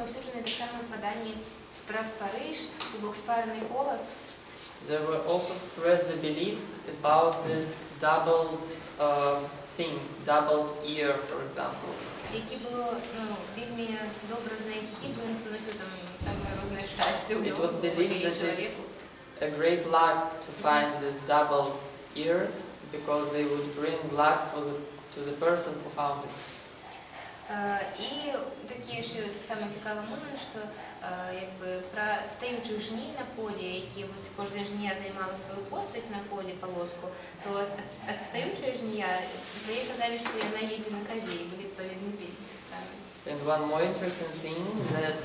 розповсюджений так само в поданні про Париж, двохспарений голос. There were also spread the beliefs about this doubled thing, doubled ear, for example. Які було вельми добре знайти, бо він приносив там саме різне щастя. It was believed that it's a great luck to find these doubled ears because they would bring luck to the person who found it. І такий ще саме цікавий момент, що якби про стаючих жній на полі, які кожна жнія займала свою постать на полі, полоску, то стаюча жнія, їй казали, що вона їде на козі, і були відповідні пісні. And one more interesting thing is that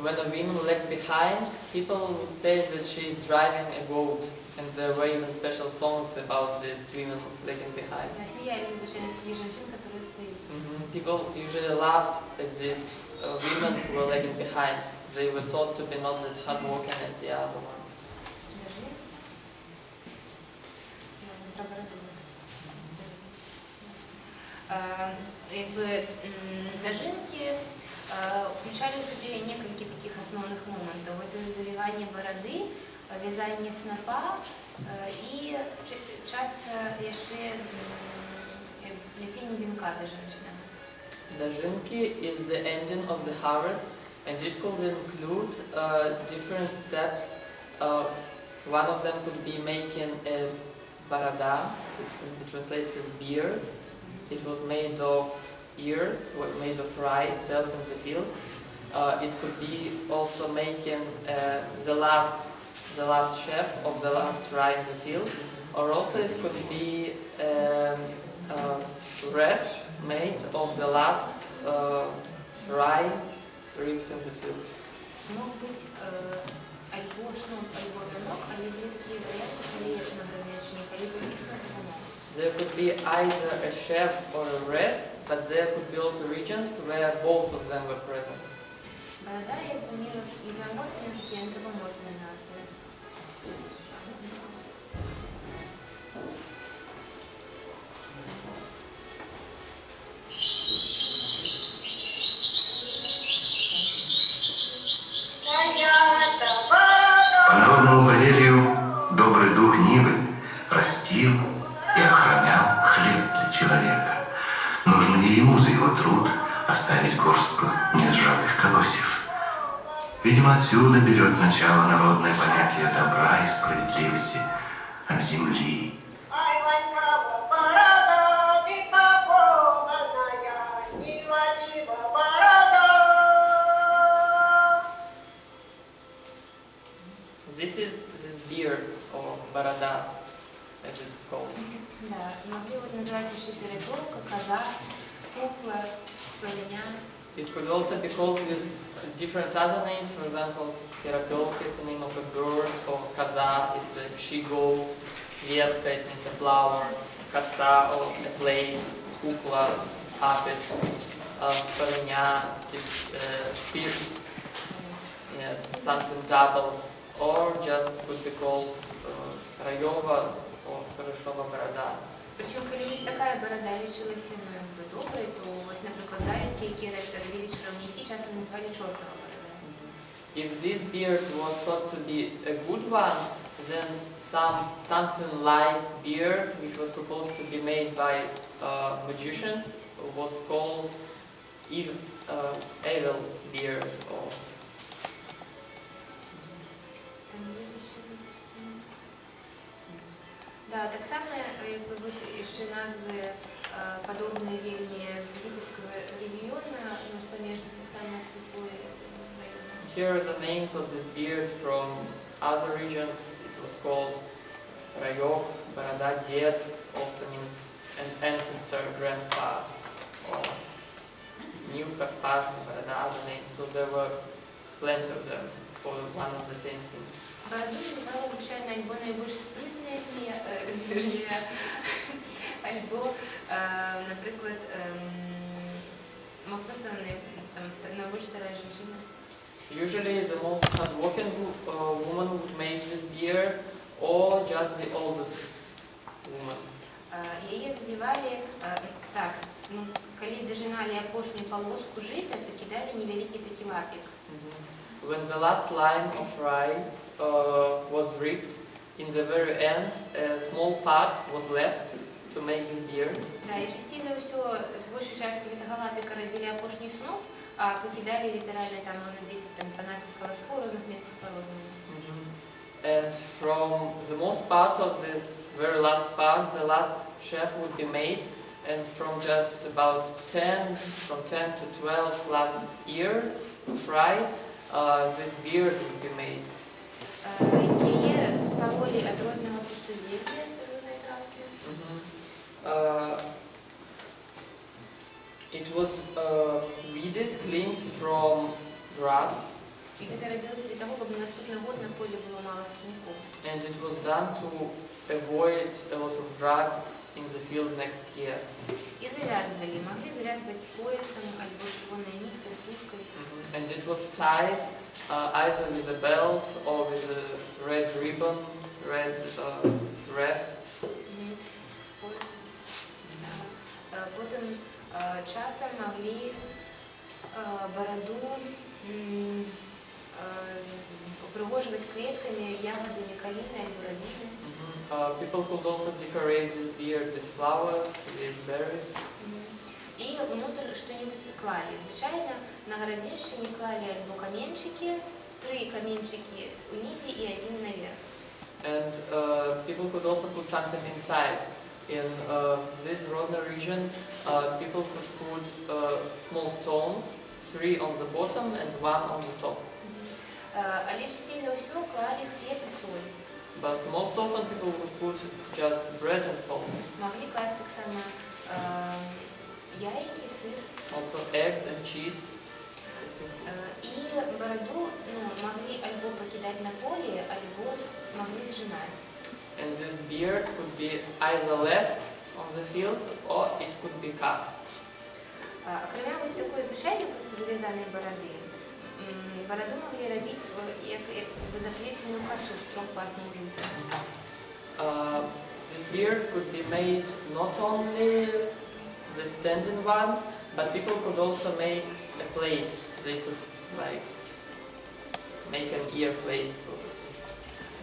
when a woman left behind, people would say that she is driving a goat, and there were even special songs about this women lagging behind. People usually laughed at these women who were lagging behind. They were thought to be not that hardworking as the other ones. Зажимки включали в себе несколько таких основных моментов. Это завивание бороды, вязание снопа и часто еще плетение венка дожиночного. Дожинки is the ending of the harvest, and it could include different steps. One of them could be making a barada, it could be translated as beard. It was made of ears, made of rye itself in the field. It could be also making the last sheaf of the last rye in the field, or also it could be wreath made of the last rye reaped in the field. Мог быть альбо сноп, альбо венок, либо такие варианты, либо на гродненщине, либо и сноп и венок. There could be either a sheaf or a wreath, but there could be also regions where both of them were present. Борода и помимо изоморфные, такие антропоморфные назвы. По народному поверью, добрый дух Нивы растил и охранял хлеб для человека. Нужно не ему за его труд оставить горстку несжатых колосьев. Видимо, отсюда берет начало народное понятие добра и справедливости от земли. This beard or barada, as it's called. Да, могли вот называть еще перепелка, коза, кукла, спаленя. It could also be called with different other names. For example, перепелка is the name of a bird, or kaza, it's a she-goat, ветка, it means a flower, коса, or a plate, kukla, puppet, спаленя, it's spear, yes, something doubled, or just could be called райова, or спарышова борода. Причем, коли ось така борода лічилася доброю, то ось, наприклад, завідки, які робили чаровники, часто назвали чортова борода. If this beard was thought to be a good one, then something like beard, which was supposed to be made by magicians, was called evil beard. Or Да, так само, якби ще назви подобні вельми з Витебського регіону, ну, з поміжних, так само Світлої району. Here are the names of this beard from other regions. It was called Rayok, Boroda, Ded, also means an ancestor, grandpa, or Nivka, Spashna, Boroda, other names. So there were plenty of them for one of the same thing. Бороду називали, звичайно, або найбільш спритне змія, або, наприклад, просто найбільш стара жінка. Usually the most hardworking woman would make this beard, or just the oldest woman. Її задівали так, коли дожинали опошню полоску жита, то кидали оставляли невеликий таки лапик. When the last line of rye was reaped, in the very end, a small part was left to make this beard. Да, и частично все, с большей части этого лапика робили опошний сноп, а покидали литерально там, может, 10-12 колосков в разных местах по-разному. And from the most part of this very last part, the last chef would be made, and from just about 10 to 12 last years of rye, this beard would be made. Є поволі одрозного пустозір'я, природної травки. It was weeded, cleaned from grass. И это родилось для того, чтобы на наступный год на поле было мало скотников. And it was done to avoid a lot of grass in the field next year. И завязывали, могли завязывать поясом, альбо шпонной ниткой, стужкой. And it was tied either with a belt or with a red ribbon, red wreath. Потом часом могли бороду пригоживать клетками, ягодами калины альбо рябины. People could also decorate this beard with flowers, with berries. И внутрь что-нибудь клали. Звичайно, на Гродненщине клали альбо каменчики, 3 каменчики унизи и 1 наверх. And people could also put something inside. In this Grodno region, people could put small stones, 3 on the bottom and 1 on the top. А лишь сильно все клали хлеб и соль. But most often people would put just bread and salt. Могли класть так само яйки, сыр. Also eggs and cheese. И бороду могли альбо покидать на поле, альбо могли сжинать. And this beard could be either left on the field or it could be cut. Окремя ось такої звичайної просто зав'язаної бороди, бороду могли робити як заплетену косу з трьохпасним жутом. This beard could be made not only the standing one, but people could also make a plate. They could like make an ear plate, so to say.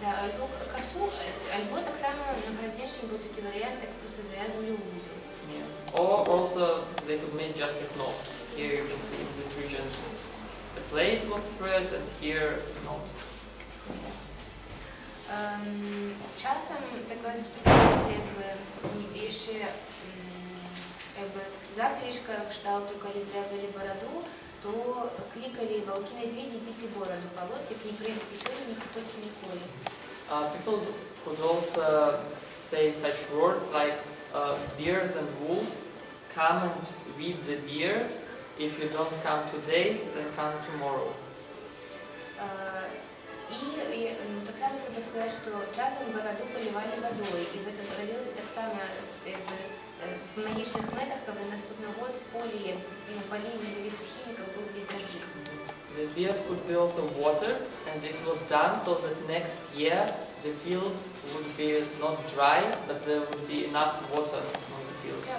Да, альбо косу, альбо так само на Гродненщині був такий варіант, як просто зав'язаний узел. Yeah. Or also they could make just a knot. Here you can see in this region the plate was spread and here a knot. Часом така заступається, ще закрішка кшталту, коли зв'язали бороду, то кликали волки, медведи, идите бороду полоть, если не придете сегодня, не придете ніколи. People could also say such words like bears and wolves come and weed the beard. If you don't come today, then come tomorrow. И так само треба сказать, что часом бороду поливали водой, и в этом родился так само в магічних метах, коли наступний год полі не були сухими, как был вид Beržų. This beard could be also watered, and it was done so that next year the field would be not dry, but there would be enough water on the field. Да,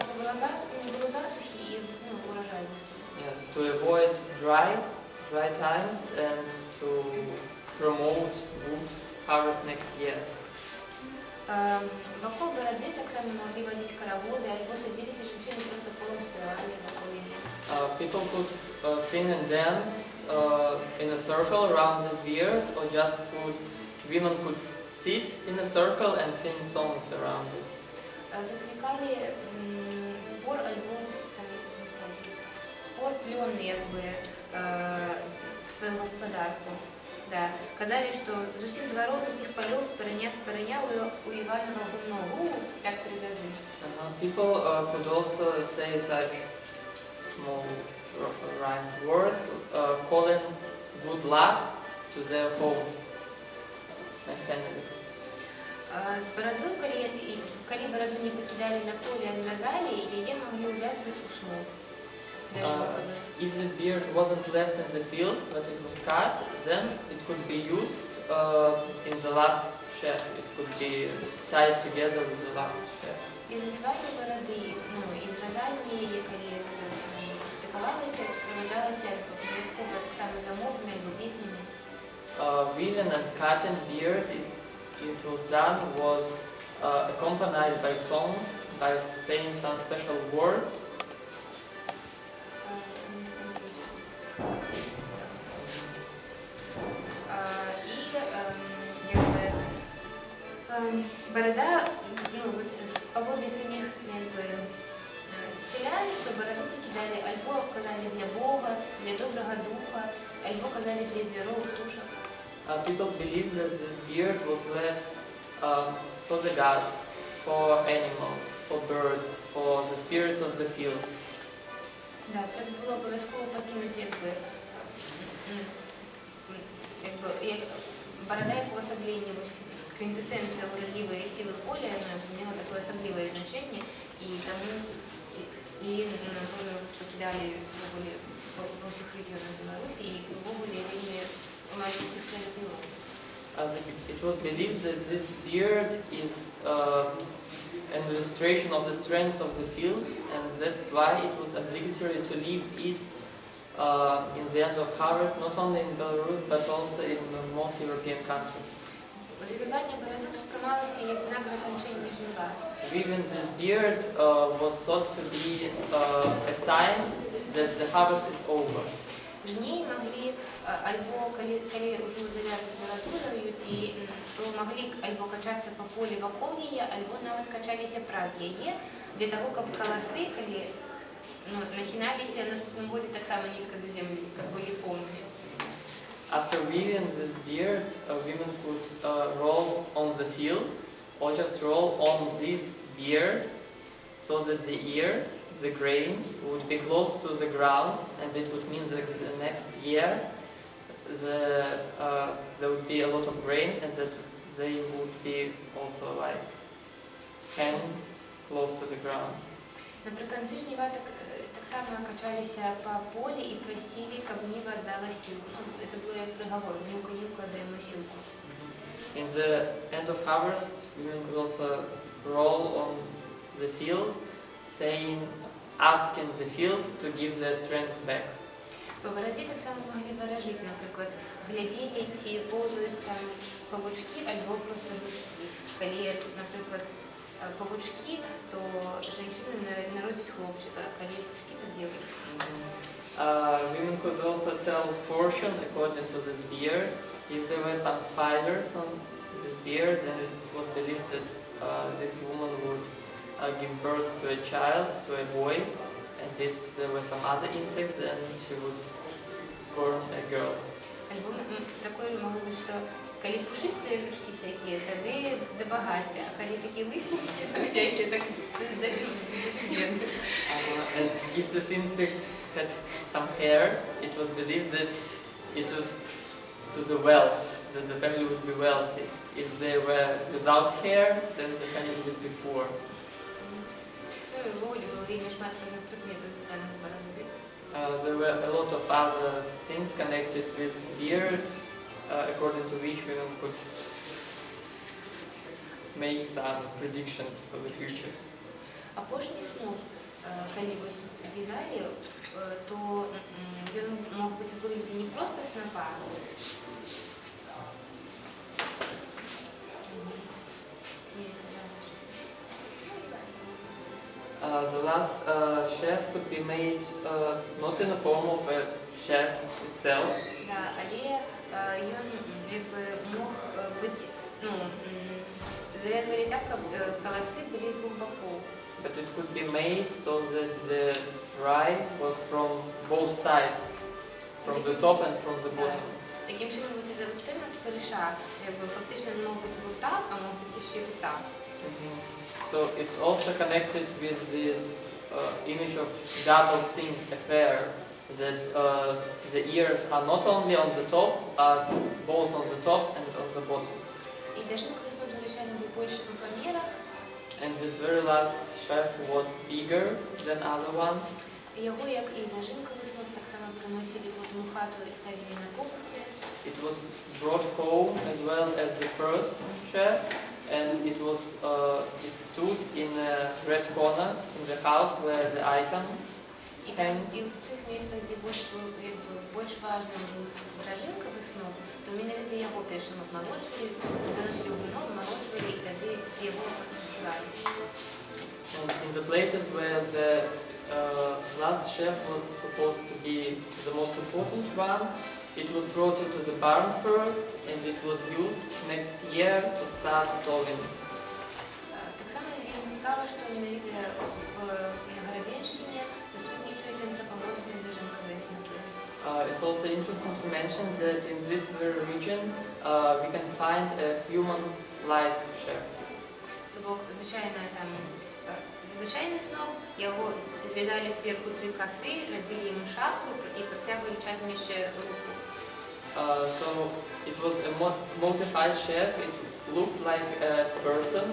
не было засухи и урожайности. Yes, to avoid dry times and to promote good harvest next year. Вокруг бороды так само могли водить хороводы, альбо садились и женщины просто полом спевали вокруг нее. People could sing and dance in a circle around this beard, or just women could sit in a circle and sing songs around it. Закликали спор альбо спор пленный якби в свою господарку. Да. Казали, что з усіх дворов, з усіх полів спореня у Іванова гумно, так 3 рази. People could also say such small rhymed words, calling good luck to their homes and families. З бородою, коли бороду не покидали на поле, а зв'язали, її могли ув'язувати у снов. If the beard wasn't left in the field, but it was cut, then it could be used in the last chef. It could be tied together with the last chef. І затварні бороди, і зрізання її, коли деколалися, справлялися weaving and cutting beard, it was done, was accompanied by songs, by saying some special words. Борода, ну вот по поводу самих селян, то бороду покидали альбо казали для Бога, для доброго духа, альбо казали для зверов, тушек. People believe that this beard was left for the god, for animals, for birds, for the spirits of the field. Да, треба було обов'язково покинути борода як уособление, квинтэссенция уродливой силы поля, она имела такое особливое значение, и тому покидали во всех регионах Беларуси, и его были время It was believed that this beard is an illustration of the strength of the field, and that's why it was obligatory to leave it in the end of harvest, not only in Belarus but also in most European countries. Weaving this beard was thought to be a sign that the harvest is over. Жней могли альбо, коли уже заряд температурою, то могли альбо качаться по полі вокол її, альбо навіть качалися праз її, для того, щоб колоси, коли нахиналися, наступному годі так само низько до землі, як були повні. After weaving this beard, women could roll on the field, or just roll on this beard, so that the ears, the grain, would be close to the ground, and it would mean that the next year there would be a lot of grain, and that they would be also like hanging close to the ground. Наприкінці жнива так само качалися по полі і просили, щоб ніва дала силу. Це було як приговор, нівка даємо силку. In the end of harvest, women could also roll on the field, asking the field to give their strength back. По бороді так само могли виражити, наприклад, гляділи, чи повзують там павучки, або просто жучки. Коли, наприклад, павучки, то жінки народять хлопчика, а коли жучки, то дівчинку. Women could also tell fortune according to this beard. If there were some spiders on this beard, then it was believed that this woman would give birth to a child, to a boy, and if there were some other insects, then she would born a girl. Альбо такое могло бути, що коли пушисті жучки всякі, тоді до багаття, а коли такі лисенькі, то всякі так до бідних. And if these insects had some hair, it was believed that it was to the wealth, that the family would be wealthy. If they were without hair, then the family would be poor. There were a lot of other things connected with beard, according to which women could make some predictions for the future. А пошний сноп, коли вязали, то он мог быть в выгляде не просто снопа. The last chef could be made not in the form of a chef itself. Да, але он мог быть, завязывали так, как колосы были с двух боков. But it could be made so that the rye was from both sides, from the top and from the bottom. Таким чином, вот эта вот тема спориша, фактично мог быть вот так, а мог быть еще вот так. So it's also connected with this image of double thing affair, that the ears are not only on the top, but both on the top and on the bottom. И даже колесо завещания было больше по померах. And this very last chef was bigger than other ones. Його, як і зажинка веснок, так само приносили в одну хату і ставили на кухні. It was brought home as well as the first chef, and it stood in a red corner in the house where the icon І в тих місцях, де більш важливо була зажинка веснок, сноп, то менавіта яго першым абмалоджвалі, заносілі ў віно, абмалоджвалі і тады з яго засівалі. And in the places where the last chef was supposed to be the most important one, it was brought into the barn first and it was used next year to start sowing. Так само вельмі цікава, што менавіта на Гродненщине присутнічаюць антропоморфныя зажынкавыя снапы. It's also interesting to mention that in this very region we can find human-like chefs. Тобто, звичайно, там звичайний сноп, його в'язали зверху 3 коси, робили йому шапку і протягували часом ще руку. So it was a modified chef. It looked like a person.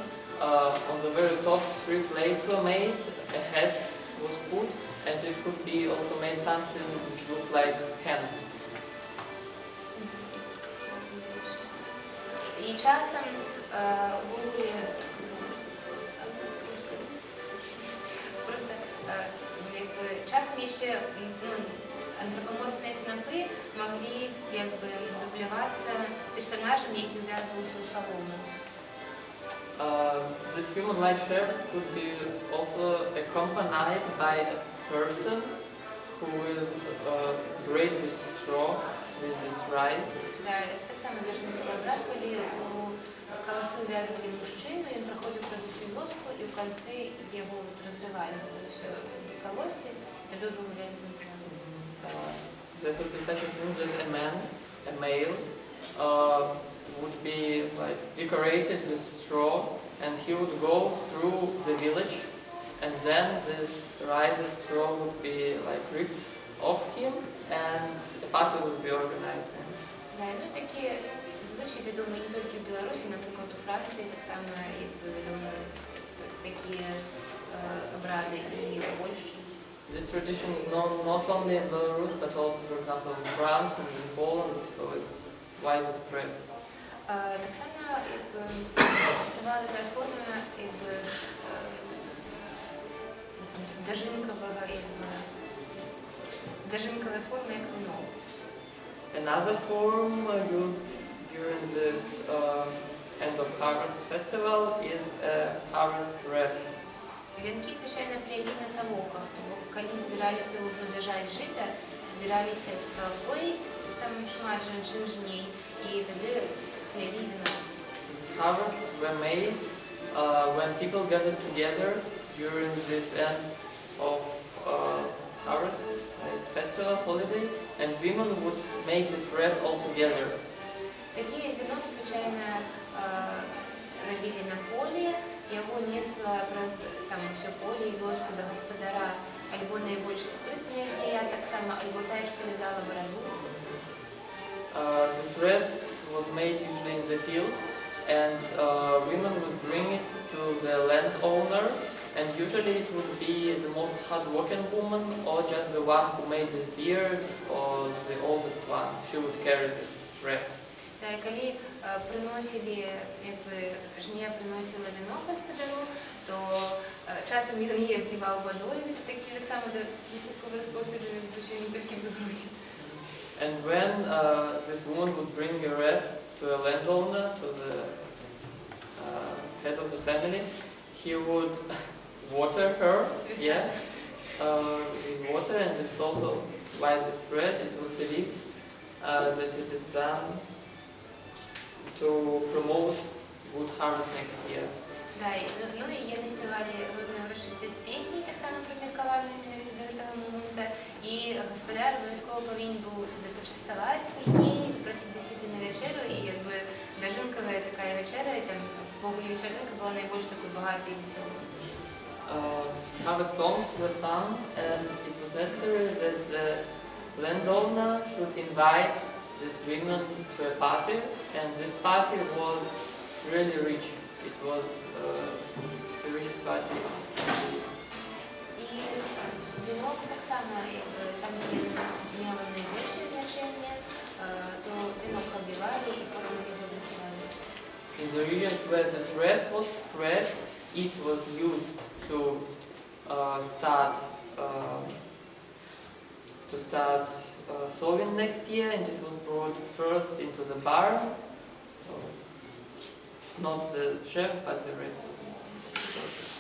On the very top, 3 plates were made. A head was put, and it could be also made something which looked like hands. І часом були просто часом ще антропоморфные снопы могли дублироваться персонажами, які ув'язувалися у солому. These human-like chefs could be also accompanied by a person who is greatly strong with this right. Да, так само даже обряд, коли у колоси ув'язували мужчину, він проходив через всю вёску, і в кінці з його розривали все колосі, і дуже ув'язували. There could be such a thing that a male, would be like decorated with straw, and he would go through the village, and then this rice straw would be like ripped off him, and a party would be organized. Да, ну такі звичаї відомі не тільки в Білорусі, наприклад, у Франції так само відомі такі обряди і в Польщі. This tradition is known not only in Belarus, but also, for example, in France and in Poland, so it's widely spread. Так само існувала така форма дожинкової форми, як вино. Another form used during this end of harvest festival is a harvest wreath. Вінки, звичайно, плели на толоках, бо коли збиралися вже держати жита, збиралися толпою, там шмат жінок, і тоді плели вино. These harvests were made when people gathered together during this end of harvest festival holiday, and women would make this wreath all together. Такі вино, звичайно, робили на полі. Його несла през все поле і вёску до господаря, або найбільш спритна змія, так само, або та, що в'язала бороду. This wreath was made usually in the field, and women would bring it to the landowner, and usually it would be the most hard-working woman, or just the one who made this beard, or the oldest one. She would carry this wreath. Та і коли приносили, жнія приносила вино господарю, то часом він її обливав водою, такі так само до військового розповсюдження звичайно не тільки в Білорусі. And when this woman would bring a wreath to a landowner, to the head of the family, he would water her, with water, and it's also widely spread. It was believed that it is done to promote good harvest next year. Да, ну і я не співали різні урочисті пісні, так само примірковані до того моменту. І господар обов'язково повинен був почастувати жней, запросити до себе на вечерю, і якби дожинкова така вечеря, і там вогулі вечеринка була найбільш такою багатою і веселою. Harvest songs were sung, and it was necessary that the landowner should invite these women to a party, and this party was really rich. It was the richest party. І вино так само, там мало найбільше значення, то вино пробивали і потім його досівали. In the regions where this wreath was spread, it was used to start sowing next year, and it was brought first into the barn. So not the chef, but the rest of the process.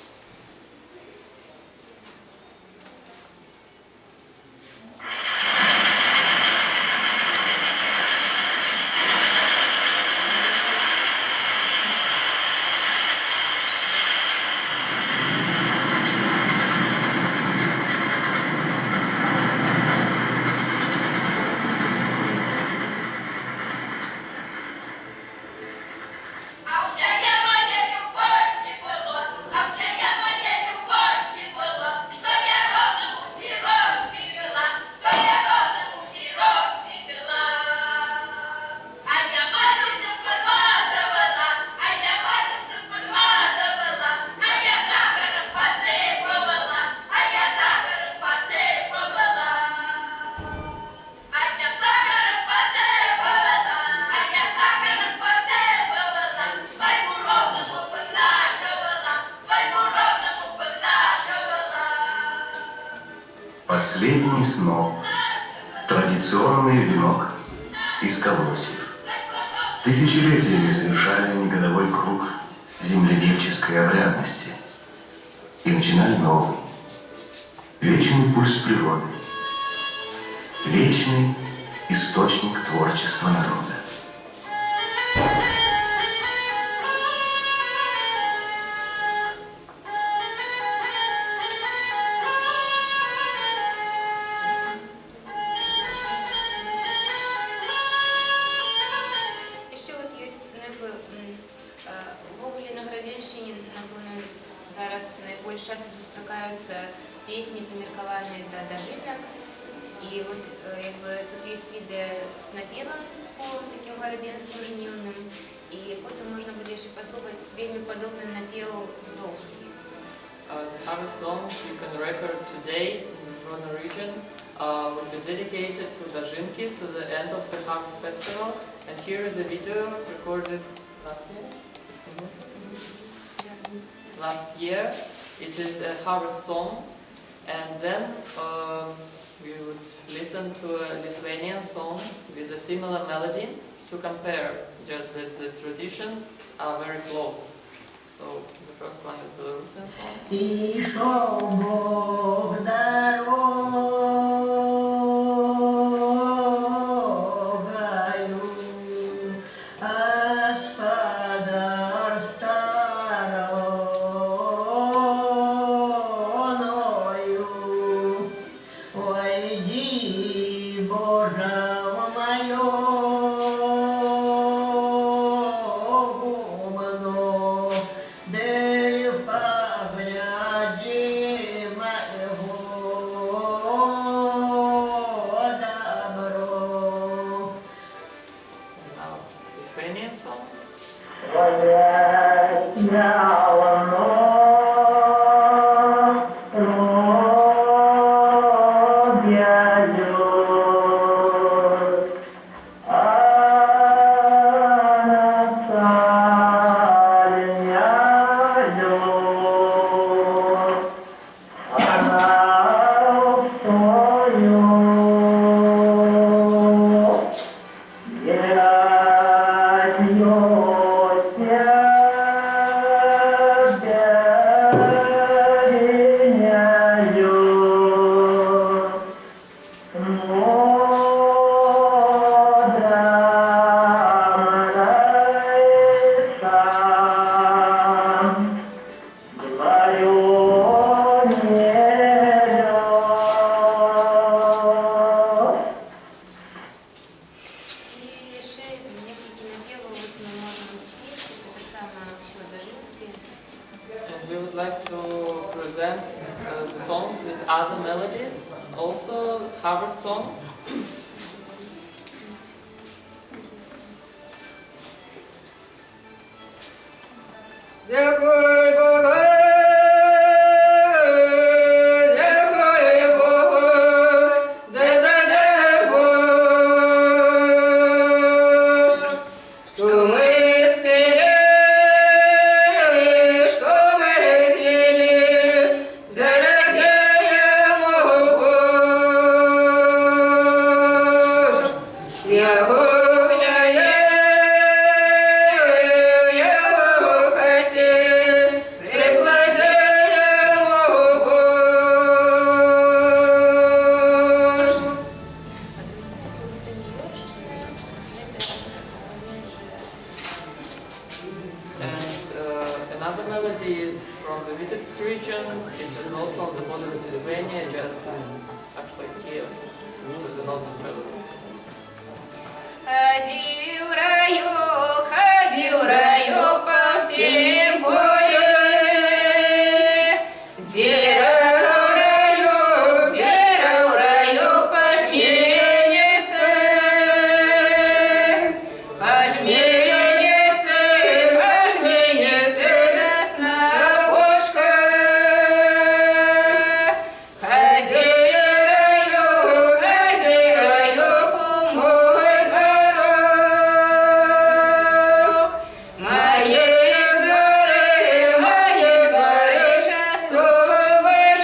Последний сноп, традиционный венок из колосьев. Тысячелетиями совершали негодовой круг земледельческой обрядности и начинали новый, вечный пульс природы, вечный источник творчества народа. Ввогуле на Гродненщині, напевно, зараз найбільш часто зустрічаються пісні помірковані до жінок. І ось якби тут є відео з напівом таким городянським жнивним. І потім можна буде ще послухати вельми подобний напів довгий. The harvest songs you can record today in the Grodno region will be dedicated to Dažinki, to the end of the harvest festival. And here is a video recorded last year. Last year, it is a harvest song, and then we would listen to a Lithuanian song with a similar melody to compare, just that the traditions are very close. So the first one is Belarusian song. Harvest songs. Another melody is from the Vitebsk region. It is also on the border with Lithuania, just as actually here, which is another melody. Ходил райок по всем полям, сбирал райок по жнивнице, ясна окошко. Ходил райок, мой дворок, мои дворы часовые,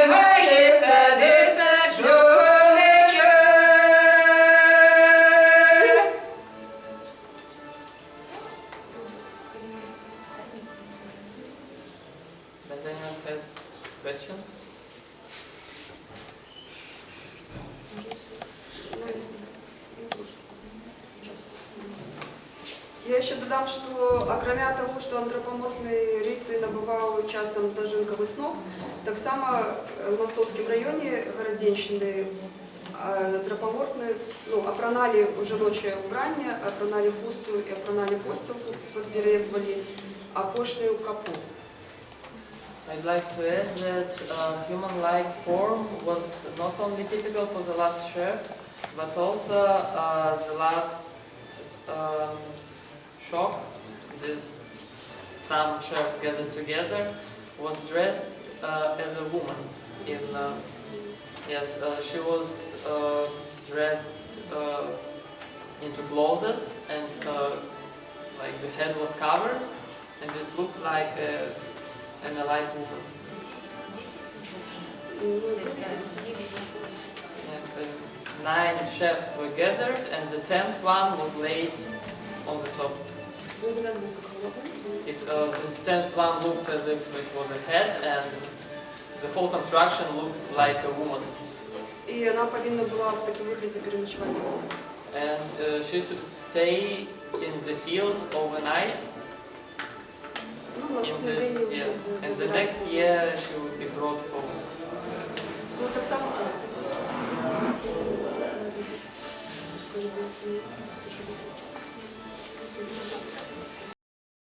мои сады садженные. Does anyone has questions? Я еще додам, что окромя того, что антропоморфные рисы набывал часом дожинка веснок, так само в Мостовском районе Гродненщины антропоморфные, опранали жіноче убрання, опранали хусту и опранали постілку, підберезували, а пошню капу. I'd like to add that human-like form was not only typical for the last chef, but also the last shok, this some chefs gathered together, was dressed as a woman. She was dressed into clothes, and like the head was covered, and it looked like an alive woman. Yes, 9 chefs were gathered, and the 10th one was laid on the top. This 10th one looked as if it was a head, and the whole construction looked like a woman. І вона повинна була в такому вигляді переночувати. And she should stay in the field overnight. And the next year she would be brought home. Так само